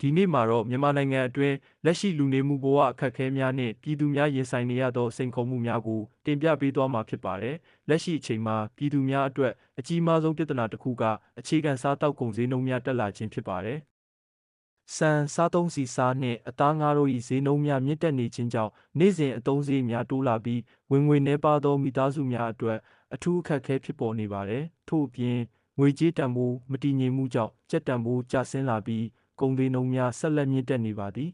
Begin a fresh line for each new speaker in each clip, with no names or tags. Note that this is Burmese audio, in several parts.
ဒီနေ့မှာတော့မြန်မာနိုင်ငံအတွင်းလက်ရှိလူနေမှုဘဝအခက်အခဲများနှင့်ပြည်သူများရင်ဆိုင်နေရသောစိန်ခေါ်မှုများကိုတင်ပြပေးသွားမှာဖြစ်ပါတယ်။လက်ရှိအချိန်မှာပြည်သူများအတွက်အကြီးမားဆုံးပြဿနာတစ်ခုကအခြေခံစားတောက်ကုန်ဈေးနှုန်းများတက်လာခြင်းဖြစ်ပါတယ်။ဆန်စားသုံးဆီစားနှင့်အသားငါးတို့၏ဈေးနှုန်းများမြင့်တက်နေခြင်းကြောင့်နေ့စဉ်အသုံးစရိတ်များတိုးလာပြီးဝင်ငွေနည်းပါးသောမိသားစုများအတွက်အထူးအခက်အခဲဖြစ်ပေါ်နေပါတယ်။ထို့အပြင်ငွေကြေးတန်ဖိုးမတည်ငြိမ်မှုကြောင့်ကျပ်တန်ဖိုးကျဆင်းလာပြီးကုန်ဈေးနှုန်းများဆက်လက်မြင့်တက်နေပါသည်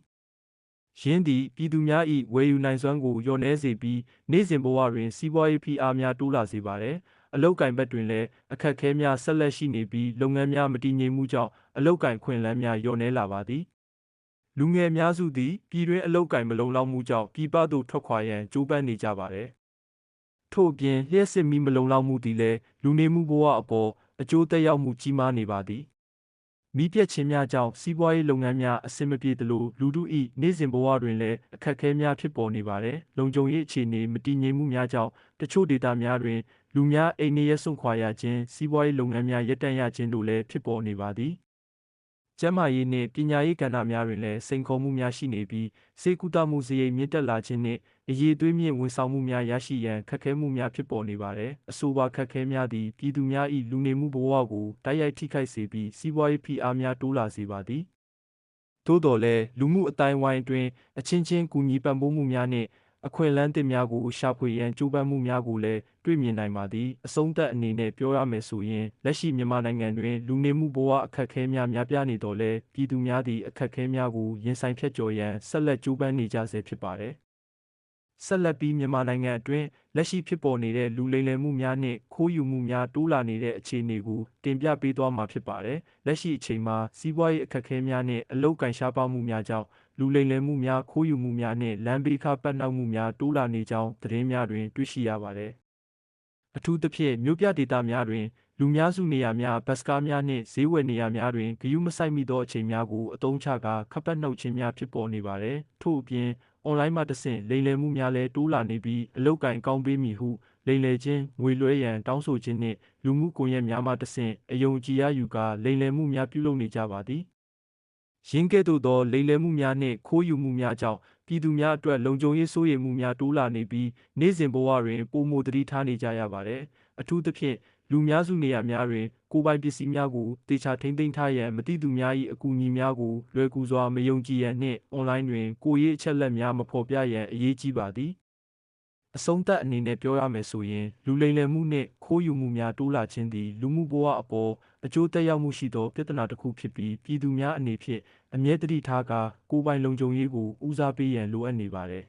။ယင်းသည်ပြည်သူများ၏ဝယ်ယူနိုင်စွမ်းကိုလျော့နည်းစေပြီးနေ့စဉ်ဘဝတွင်စီးပွားရေးဖိအားများတိုးလာစေပါသည်။အလုပ်ကိုင်ဘက်တွင်လည်းအခက်အခဲများဆက်လက်ရှိနေပြီးလုပ်ငန်းများမတည်ငြိမ်မှုကြောင့်အလုပ်ကိုင်ခွင့်လန်းများလျော့နည်းလာပါသည်။လူငယ်အများစုသည်ပြည်တွင်းအလုပ်ကိုင်မလုံလောက်မှုကြောင့်ပြည်ပသို့ထွက်ခွာရန်ကြိုးပမ်းနေကြပါသည်။ထို့အပြင်လျှက်စစ်မီးမလုံလောက်မှုသည်လည်းလူနေမှုဘဝအပေါ်အကျိုးသက်ရောက်မှုကြီးမားနေပါသည်။မီးပြတ်ခြင်းများကြောင့်စီးပွားရေးလုပ်ငန်းများအဆင်မပြေသလိုလူထု၏နေ့စဉ်ဘဝတွင်လည်းအခက်အခဲများဖြစ်ပေါ်နေပါသည်။လုံခြုံရေးအခြေအနေမတည်ငြိမ်မှုများကြောင့်တချို့ဒေသများတွင်လူများအိမ်နေရစွန့်ခွာရခြင်းစီးပွားရေးလုပ်ငန်းများရပ်တန့်ရခြင်းတို့လည်းဖြစ်ပေါ်နေပါသည်။ကျန်းမာရေးနှင့်ပညာရေးကဏ္ဍများတွင်လည်းစိန်ခေါ်မှုများရှိနေပြီးဆေးကုသမှုစရိတ်မြင့်တက်လာခြင်းနှင့်အရည်အသွေးမြင့်ဝန်ဆောင်မှုများရရှိရန်ခက်ခဲမှုများဖြစ်ပေါ်နေပါသည်။အဆိုပါခက်ခဲများသည်ပြည်သူများ၏လူနေမှုဘဝကိုတိုက်ရိုက်ထိခိုက်စေပြီးစီးပွားရေးဖိအားများတိုးလာစေပါသည်။သို့တော်လည်းလူမှုအတိုင်းအဝိုင်းအတွင်းအချင်းချင်းကူညီပံ့ပိုးမှုများနှင့်အခွင့်အလမ်းသစ်များကိုရှာဖွေရန်ကြိုးပမ်းမှုများကိုလည်းတွေ့မြင်နိုင်ပါသည်။အဆုံးသတ်အနေနဲ့ပြောရမယ်ဆိုရင်လက်ရှိမြန်မာနိုင်ငံတွင်လူနေမှုဘဝအခက်အခဲများများပြားနေတော်လဲပြည်သူများသည့်အခက်အခဲများကိုရင်ဆိုင်ဖြတ်ကျော်ရန်ဆက်လက်ကြိုးပမ်းနေကြဆဲဖြစ်ပါတယ်။ဆက်လက်ပြီးမြန်မာနိုင်ငံအတွင်းလက်ရှိဖြစ်ပေါ်နေတဲ့လူလိမ်လည်မှုများနှင့်ခိုးယူမှုများတိုးလာနေတဲ့အခြေအနေကိုတင်ပြပေးသွားမှာဖြစ်ပါတယ်။လက်ရှိအချိန်မှာစီးပွားရေးအခက်အခဲများနှင့်အလုပ်ကိုင်ရှားပါးမှုများကြောင့်လူလိမ်လည်မှုများခိုးယူမှုများနှင့်လမ်းဘေးခပတ်နှောက်မှုများတိုးလာနေကြောင်းသတင်းများတွင်တွေ့ရှိရပါတယ်။အထူးသဖြင့်မြို့ပြဒေသများတွင်လူများစုနေရာများဘတ်စကားများနှင့်ဈေးဝယ်နေရာများတွင်ဂရုမစိုက်မိသောအချိန်များကိုအသုံးချကာခပတ်နှုတ်ခြင်းများဖြစ်ပေါ်နေပါသည်။ထို့အပြင်အွန်လိုင်းမှတဆင့်လိမ်လည်မှုများလည်းတိုးလာနေပြီးအလုပ်ကိုင်ကောင်းပေးမည်ဟုလိမ်လည်ခြင်းငွေလွှဲရန်တောင်းဆိုခြင်းနှင့်လူမှုကွန်ရက်များမှတဆင့်အယုံကြည်ရယူကာလိမ်လည်မှုများပြုလုပ်နေကြပါသည်။ယင်းကဲ့သို့သောလိမ်လည်မှုများနှင့်ခိုးယူမှုများကြောင့်ပြည်သူများအတွက်လုံခြုံရေးစိုးရိမ်မှုများတိုးလာနေပြီးနေ့စဉ်ဘဝတွင်ပိုမိုသတိထားနေကြရပါသည်။အထူးသဖြင့်လူများစုနေရာများတွင်ကိုယ်ပိုင်ပစ္စည်းများကိုတေချာထိန်းသိမ်းထားရန်မသိသူများ၏အကူအညီများကိုလွယ်ကူစွာမယုံကြည်ရန်နှင့်အွန်လိုင်းတွင်ကိုယ်ရေးအချက်အလက်များမဖော်ပြရန်အရေးကြီးပါသည်။အဆုံးသတ်အနေနဲ့ပြောရမယ်ဆိုရင်လူလိမ်လည်မှုနှင့်ခိုးယူမှုများတိုးလာခြင်းသည်လူမှုဘဝအပေါ်အကျိုးသက်ရောက်မှုရှိသောပြဿနာတစ်ခုဖြစ်ပြီးပြည်သူများအနေဖြင့်အမြဲတမ်းထားကာကိုယ်ပိုင်လုံခြုံရေးကိုဦးစားပေးရန်လိုအပ်နေပါတယ်